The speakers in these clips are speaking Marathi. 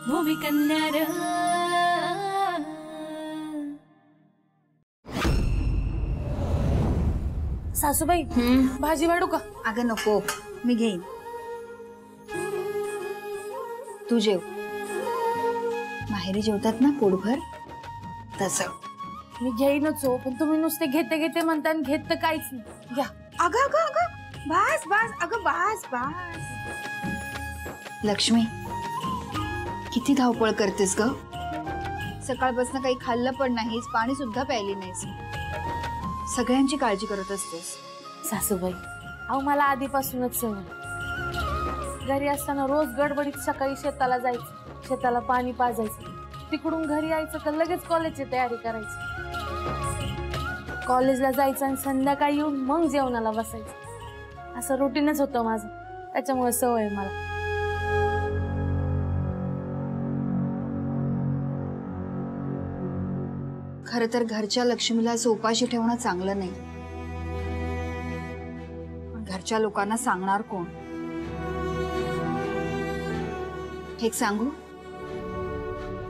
भूमिकन्या रे। सासूबाई भाजी वाढू का? अगं नको, मी घेईन, तू जेव। माहेरी जेवतात ना पोटभर तसं। मी घेईनच हो, पण तुम्ही नुसते घेते घेते म्हणता आणि घेत तर काहीच नाही। घ्या। अगं अगं अगं बस बस, अगं बस बस। लक्ष्मी किती धावपळ करतेस ग? सकाळपासून काही खाल्लं पण नाहीस, पाणी सुद्धा प्यायली नाहीस, सगळ्यांची काळजी करत असतेस। सासूबाई अहो मला आधीपासूनच सवय, घरी असताना रोज गडबडीत सकाळी शेताला जायचं, शेताला पाणी पाजायचं, तिकडून घरी यायचं तर लगेच कॉलेजची तयारी करायची, कॉलेजला जायचं आणि संध्याकाळी येऊन मग जेवणाला बसायचं, असं रुटीनच होतं माझं, त्याच्यामुळे सवय मला। खर तर घरच्या लक्ष्मीला उपाशी ठेवणं चांगलं नाही, पण घरच्या लोकांना सांगणार कोण? हे सांगू,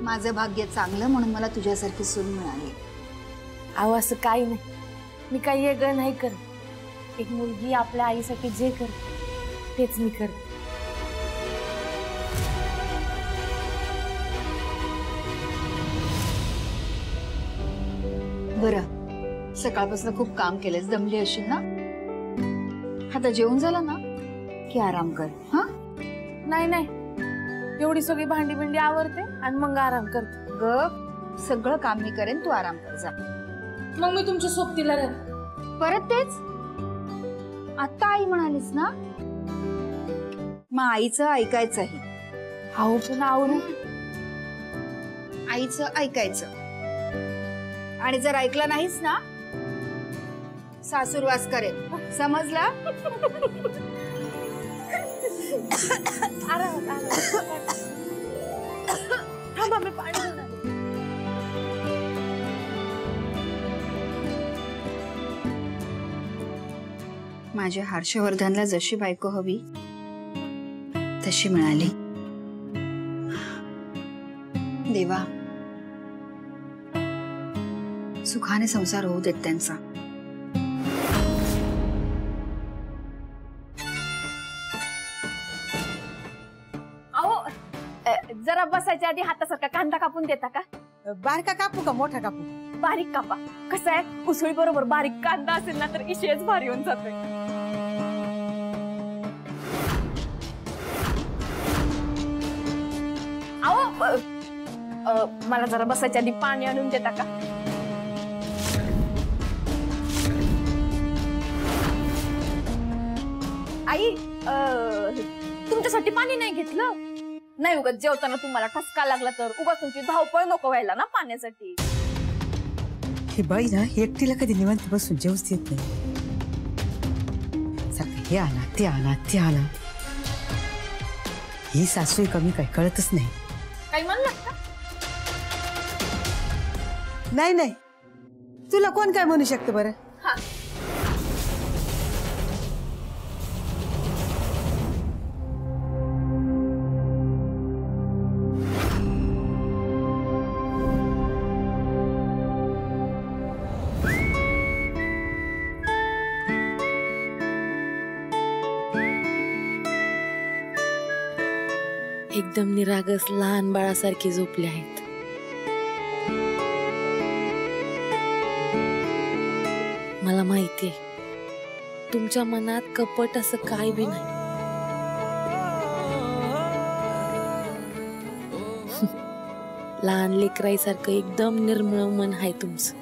माझं भाग्य चांगलं म्हणून मला तुझ्यासारखी सून मिळाली। अहो असं काही नाही, मी काही वेगळं नाही करत, एक मुलगी आपल्या आईसाठी जे करते तेच मी करते। बरं, सकाळपासून खूप काम केलंस, दमली असेल ना? आता जेवण झालं ना की आराम कर। हा नाही नाही, एवढी सगळी भांडी बिंडी आवरते आणि मग आराम करते। ग सगळं काम मी करेन, तू आराम कर जा। मग मी तुमच्या सोबतीला राहते। परत तेच? आता आई म्हणालीस ना, मग आईचं ऐकायचंही। अहो पण आवरून आईचं ऐकायचं, आणि जर ऐकलं नाहीस ना सासूरवास करेल, समजला? थांबा मी पाणी घेऊन आले। माझ्या हर्षवर्धनला जशी बायको हवी तशी मिळाली। देवा सुखाने संसार होऊ देत त्यांचा। अहो जरा बसायच्या आधी हातासारखा कांदा कापून देता का? बारका कापू का मोठा कापू? बारीक कापा, कसं आहे उसळी बरोबर बारीक कांदा असेल ना तर इशेच भारी होऊन जातोय। अहो मला जरा बसायच्या आधी पाणी आणून देता का? आई तुमच्यासाठी पाणी नाही घेतलं? नाही उगाच जेवताना तुम्हाला ठसका लागला तर उगाच तुमची धावपळ नको व्हायला ना पाण्यासाठी। ही बाई ना एकटीला कधी निवांत बसून जेवूच देत नाही, सारखं हे आणा ते आणा ते आणा। ही सासू कमी काय कळतच नाही। काही म्हणलात का? नाही नाही, तुला कोण काय म्हणू शकतं बरं? हा एकदम निरागस लहान बाळासारखे झोपले आहेत। मला माहितीये तुमच्या मनात कपट असं काय बी नाही। लहान लेकराईसारखं एकदम निर्मळ मन आहे तुमचं,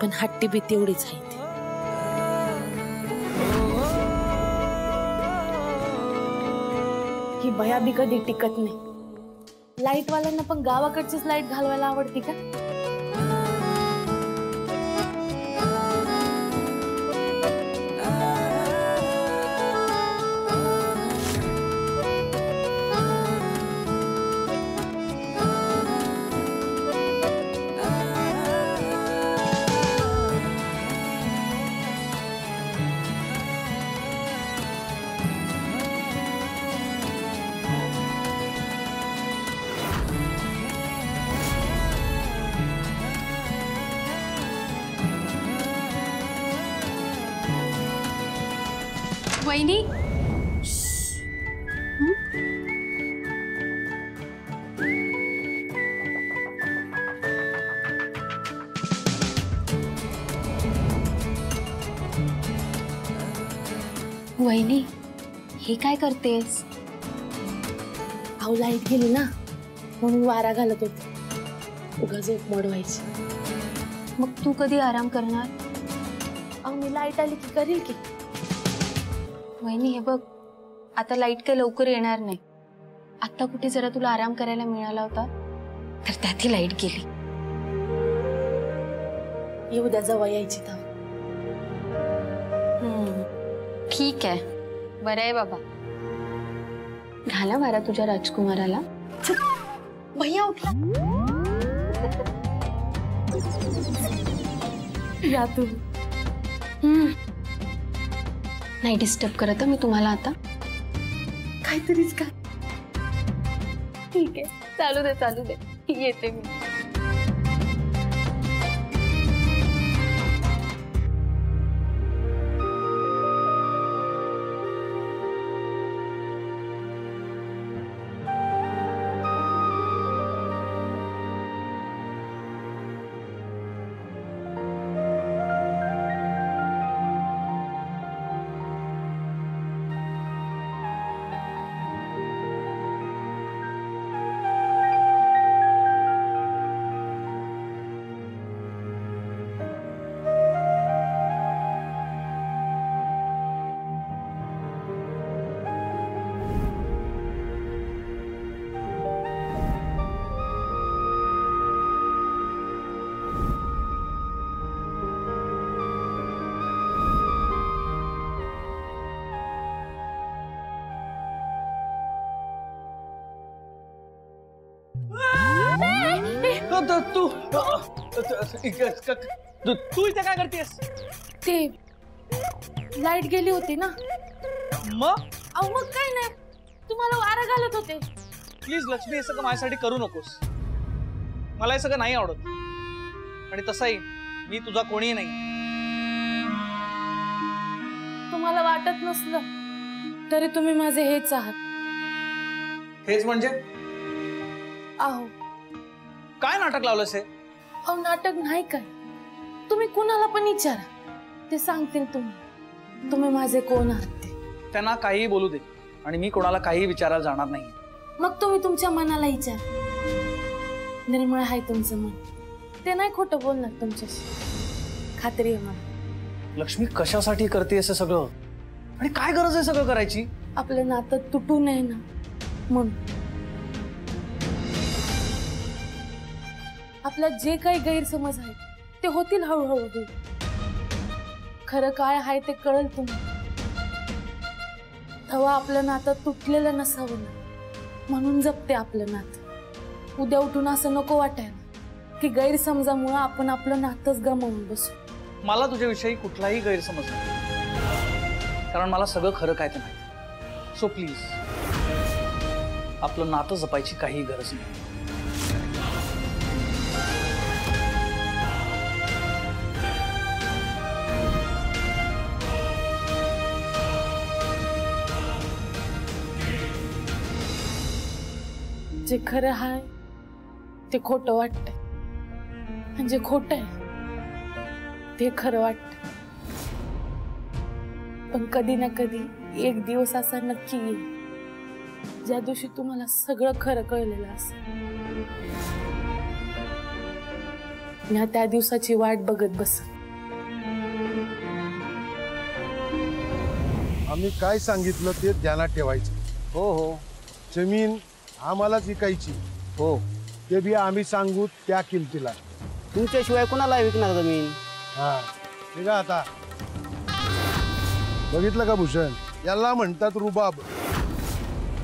पण हट्टी बी तेवढीच आहे। ही भया बी कधी टिकत नाही। लाईट वाल्यांना पण गावाकडचीच लाईट घालवायला आवडती का? वहिनी वहिनी हे काय करतेस? अहो लाईट गेली ना म्हणून वारा घालत होते, उगा झोप मोडवायची. मग तू कधी आराम करणार? अहो मी लाईट आली की करील की. वहिनी हे बघ, आता लाईट काही लवकर येणार नाही. आता कुठे जरा तुला आराम करायला मिळाला होता, तर त्यातही लाईट गेली. येऊ द्या, जवळ यायची तर. ठीक आहे, बरं आहे बाबा. घाला वारा तुझ्या राजकुमाराला. भैया उठला. या तू. नाही डिस्टर्ब करत मी तुम्हाला आता. काहीतरीच का. ठीक आहे, चालू दे चालू दे, येते मी. तू इथे काय करतेस? ते लाईट गेली होती ना. मग अहो मग काय नाही, तुम्हाला वारा घालत होते. प्लीज लक्ष्मी, हे सगळं माझ्यासाठी करू नकोस. मला हे सगळं नाही आवडत. आणि तसंही मी तुझा कोणी नाही. तुम्हाला वाटत नसलं तरी तुम्ही माझे हेच आहात. हेच म्हणजे अहो काय नाटक लावलंस हे? अहो नाटक नाही काय, तुम्ही कुणाला पण विचारा, ते सांगतील तुम्ही माझे कोण आहात ते. त्यांना काहीही बोलू दे, आणि मी कोणाला काही विचारायला जाणार नाही. मग तुम्ही तुमच्या मनाला विचारा. निर्मळ आहे तुमचं मन, ते नाही खोटं बोलणार तुमच्याशी, खात्री आहे मला. लक्ष्मी, कशासाठी करते असं सगळं? आणि काय गरज आहे सगळं करायची? आपलं नातं तुटू नये ना म्हणून. आपला जे काही गैरसमज आहे ते होतील हळूहळू दूर. खरं काय आहे ते कळेल तुम्हाला. तेव्हा आपलं नातं तुटलेलं नसावं ना, म्हणून जपते आपलं नातं. उद्या उठून असं नको वाटायला की गैरसमजामुळे आपण आपलं नातंच गमावून बसू. मला तुझ्याविषयी कुठलाही गैरसमज नाही, कारण मला सगळं खरं काय ते माहिती. सो प्लीज, आपलं नातं जपायची काही गरज नाही. जे खरं आहे ते खोटं वाटतंय, आणि जे खोटं आहे ते खरं वाटतंय. पण कधी ना कधी एक दिवस असा नक्की येईल ज्या दिवशी तुम्हाला सगळं खरं कळलेलं असेल. मी त्या दिवसाची वाट बघत बसेन. आम्ही काय सांगितलं ते ध्यानात ठेवायचं. हो हो, जमीन आम्हालाच विकायची. हो, ते बी आम्ही सांगू त्या किमतीला. तुमच्याशिवाय कोणाला विकणार जमीन? हा ठीक आहे. आता बघितलं का भूषण, याला म्हणतात रुबाब.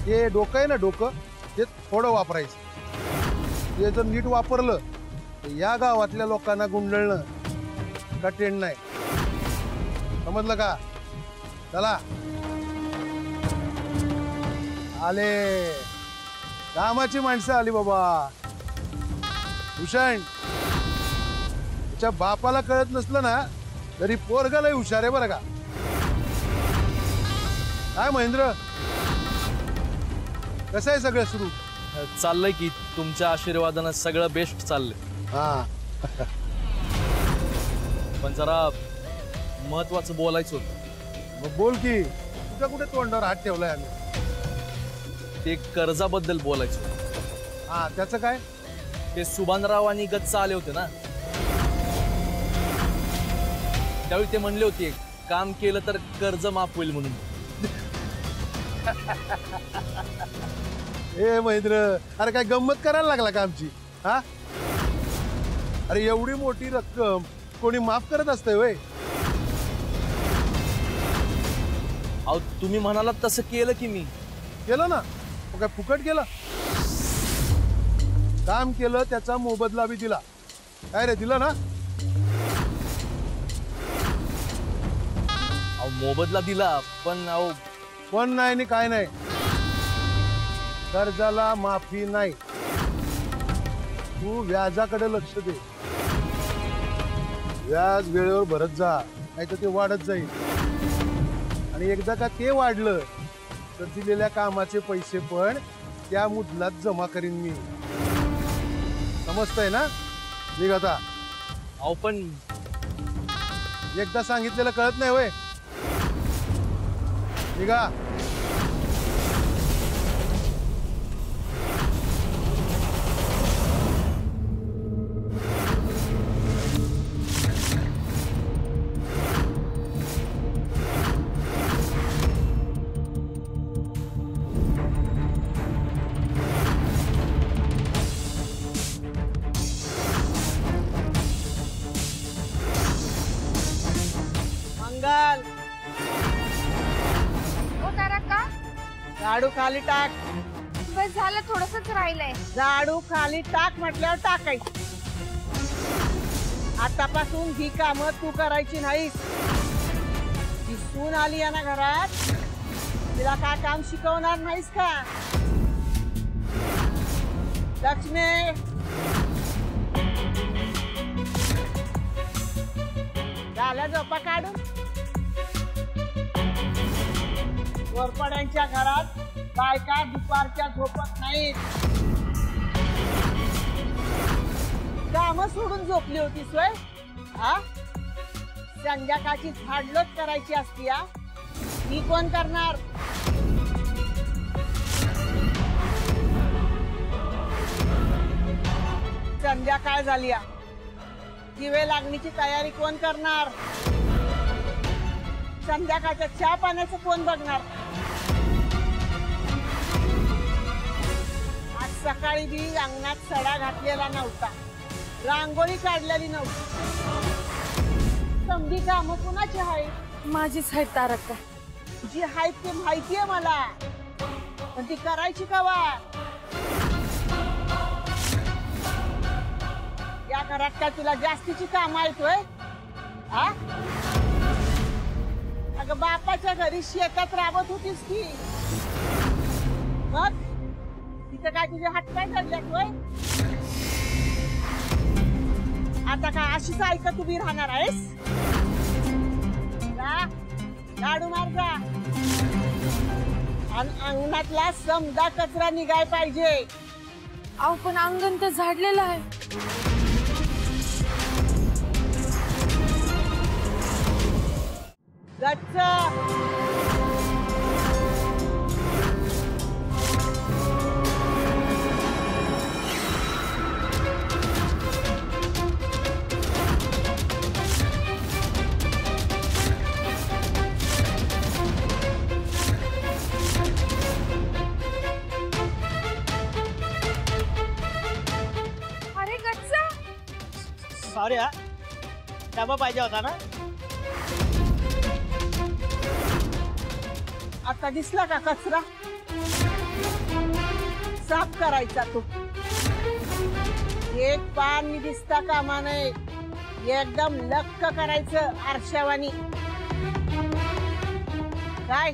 ते डोकं आहे ना, डोकं ते थोडं वापरायचं. ते जर नीट वापरलं तर या गावातल्या लोकांना गुंडळणं कठीण नाही. समजलं का? चला आले, कामाची माणसं आली बाबा. भूषण, तुझ्या बापाला कळत नसलं ना तरी पोरगा लय हुशार आहे बरं का. काय महेंद्र, कसं आहे सगळं सुरू? चाललंय की तुमच्या आशीर्वादानं सगळं बेस्ट चाललंय. हा पण जरा महत्वाचं बोलायचं होतं. मग बोल की, तुझ्या कुठे तोंडावर हात ठेवलाय आम्ही? ते कर्जाबद्दल बोलायचं होतं. हा त्याचं काय? ते सुभानराव आणि गच्चा आले होते ना, त्यावेळी ते म्हणले होते काम केलं तर कर्ज माफ होईल म्हणून. ए महेंद्र, अरे काय गंमत करायला लागला का आमची? हा अरे एवढी मोठी रक्कम कोणी माफ करत असते वय? अहो तुम्ही म्हणालात तसं केलं की मी. केलं ना, मग काय फुकट केलं? काम केलं त्याचा मोबदला बी दिला. काय रे, दिला ना? अहो मोबदला दिला, पण अहो पण नाही आणि काय नाही, कर्जाला माफी नाही. तू व्याजाकडे लक्ष दे. व्याज वेळेवर भरत जा, नाही तर ते वाढत जाईल. आणि एकदा का ते वाढलं तर दिलेल्या कामाचे पैसे पण त्या मुदलात जमा करीन मी. समजतंय ना? निघ आता. अहो पण एकदा सांगितलेलं कळत नाही वय? निघा. मंगल, झाडू खाली टाक. बस झालं, थोडंसंच राहिलंय. झाडू खाली टाक म्हटल्यावर टाकायची. आतापासून ही कामं तू करायची नाहीस. ती सून आली आहे ना घरात, तिला काय काम शिकवणार नाहीस का? लक्ष्मी, झाल्या झोपा काढून. वरपड्यांच्या घरात बायका दुपारच्या झोपत नाहीत. काम सोडून झोपली होती सोय? हा, संध्याकाळची झाडलोट करायची असती. ही कोण करणार? संध्याकाळ झाली, दिवे लागणीची तयारी कोण करणार? संध्याकाळच्या चहा पाण्याचं कोण बघणार? आज सकाळी बी अंगणात सडा घातलेला नव्हता, रांगोळी काढलेली नव्हती. समधी कामं कुणाची आहेत? माझीच आहेत तारका. जी आहेत ते माहितीये मला, पण ती करायची कवा? या घरात काय तुला जास्तीची कामं आहेत होय? हा, अगं बापाच्या घरी शेतात राबत होतीस की, मग तिथं काय तुझे हात काय धरल्यात होय? आता काय अशीच ऐकत उभी राहणार आहेस? झाडू मार जा. आणि अंगणातला समदा कचरा निघाय पाहिजे. अहो पण अंगण तर झाडलेलं आहे. गच्च. अरे गच्चा, सॉरी हा, डबा पाहिजे होता ना. आता दिसला का कचरा? साफ करायचा तो. एक पान मी दिसता कामा नये. एकदम लक्क करायचं आरशावानी. काय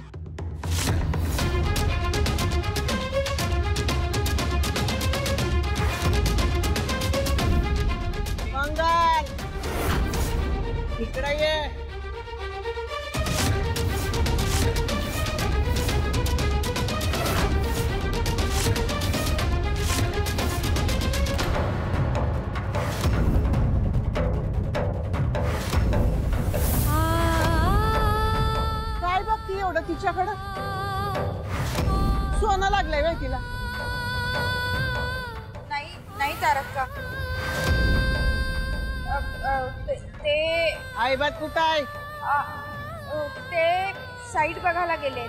मंगल, इकडे ये. का? ते आईबात कुठं आहे? ते साईट बघायला गेले.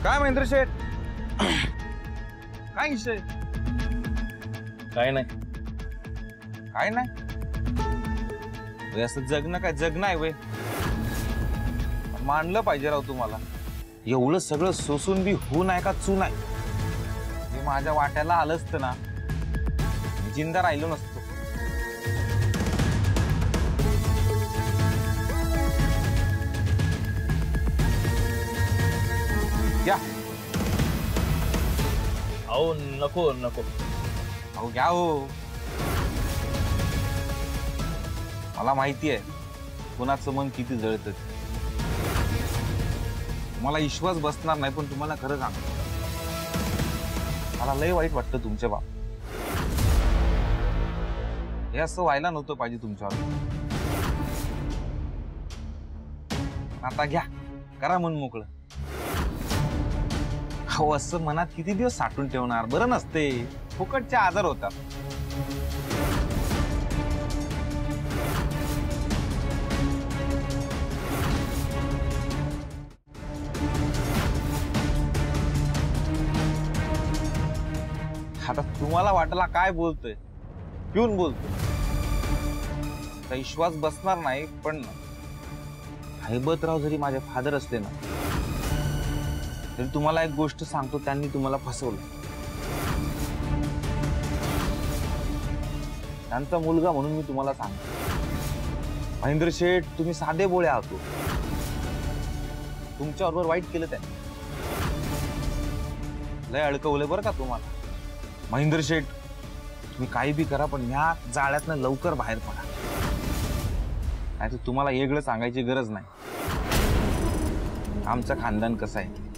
काय महेंद्र शेठ, काय विषय? काय नाही, काय नाही. असं जगणं काय जगणं आहे वे? मानलं पाहिजे राव तुम्हाला. एवढं सगळं सोसून बी होऊ नाही का चू नाही. मी माझ्या वाट्याला आलं असतं ना, जिंदा राहिलो नसतो. घ्या. अहो नको नको. अहो घ्या हो. मला माहिती आहे कुणाचं मन किती जळतं. मला विश्वास बसणार नाही, पण तुम्हाला खरं सांगतो, मला लय वाईट वाटतं तुमच्या बाप. हे असं व्हायला नव्हतं पाहिजे तुमच्यावर. आता घ्या, करा मन मोकळं. हो, असं मनात किती दिवस साठून ठेवणार? बरं नसते, फुकटचे आजार होतात. आता तुम्हाला वाटला काय बोलतोय, पिऊन बोलतोय. विश्वास बसणार नाही, पण हैबतराव जरी माझे फादर असले ना, तरी तुम्हाला एक गोष्ट सांगतो, त्यांनी तुम्हाला फसवलं. त्यांचा मुलगा म्हणून मी तुम्हाला सांगतो, महेंद्र शेठ, तुम्ही साधे बोळे आहात. तुमच्याबरोबर वाईट केलं त्यांनी, लय अडकवलं बरं का तुम्हाला. महेंद्र शेठ, तुम्ही काही बी करा, पण ह्या जाळ्यातनं लवकर बाहेर पडा. नाही तर तुम्हाला वेगळं सांगायची गरज नाही. आमचं खानदान कसं आहे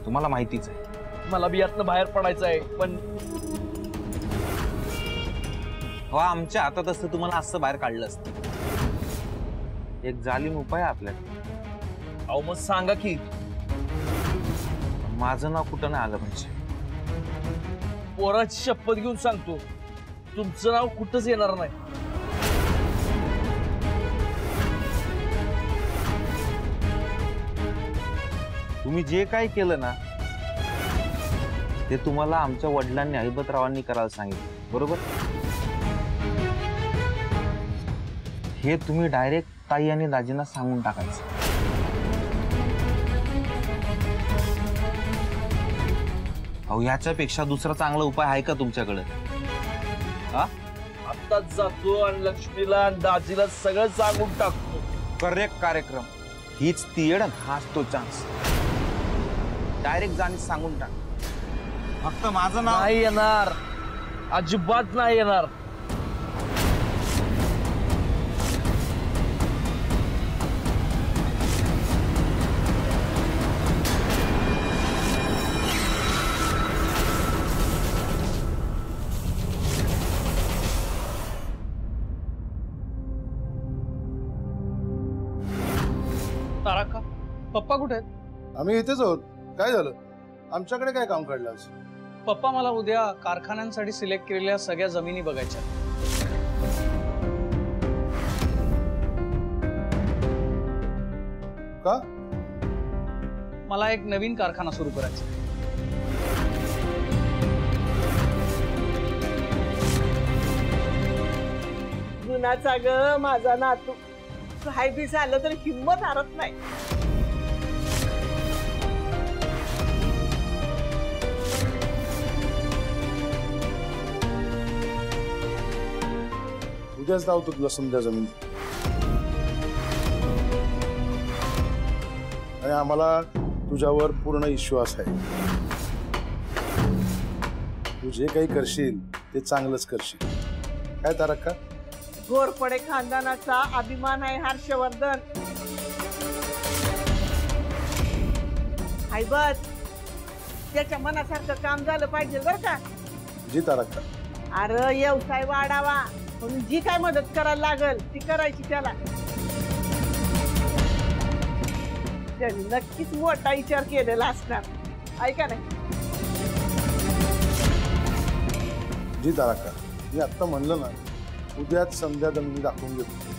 तुम्हाला माहितीच आहे. मला बी यातनं बाहेर पडायचं आहे, पण हो, आमच्या हातात असतं तुम्हाला असं बाहेर काढलं असतं. एक जालिम उपाय आपल्याला. अहो मग सांगा की. माझं नाव कुठं नाही आलं पाहिजे. पोराची शपथ घेऊन सांगतो, तुमचं नाव कुठंच येणार नाही. तुम्ही जे काही केलं ना, ते तुम्हाला आमच्या वडिलांनी, हैबतरावांनी करायला सांगितलं, बरोबर? हे तुम्ही डायरेक्ट ताई आणि दाजींना सांगून टाकायचं. अहो, याच्यापेक्षा दुसरा चांगला उपाय आहे का तुमच्याकडे? आत्ताच जातो आणि लक्ष्मीला आणि दाजीला सगळं सांगून टाकतो. करेक्ट कार्यक्रम. हीच ती येड, हाच तो चान्स. डायरेक्ट जाणी सांगून टाक. फक्त माझं नाव नाही येणार, अजिबात नाही येणार. तारका, पप्पा कुठे आहेत? आम्ही इथेच आहोत. काय झालं? आमच्याकडे काय काम काढलं आज? पप्पा, मला उद्या कारखान्यांसाठी सिलेक्ट केलेल्या सगळ्या जमिनी बघायच्या. का? मला एक नवीन कारखाना सुरू करायचा. गुणाचा ग माझा नातू. काय बी झालं तर हिंमत हारत नाही. उद्याच धावतो तुला समजा जमीन. आणि आम्हाला तुझ्यावर पूर्ण विश्वास आहे. तू जे काही करशील ते चांगलंच करशील. काय तारका? घोरपडे खानदानाचा अभिमान आहे हर्षवर्धन. हैबत, त्याच्या मनासारखं काम झालं पाहिजे बरं का. जी तारका. अरे व्यवसाय वाढावा म्हणून जी काय मदत करायला लागल ती करायची त्याला. त्याने नक्कीच मोठा विचार केलेला असणार. ऐका नाही. जी तारका, मी आत्ता म्हणलं ना, उद्याच संध्या दंगली दाखवून घेतो.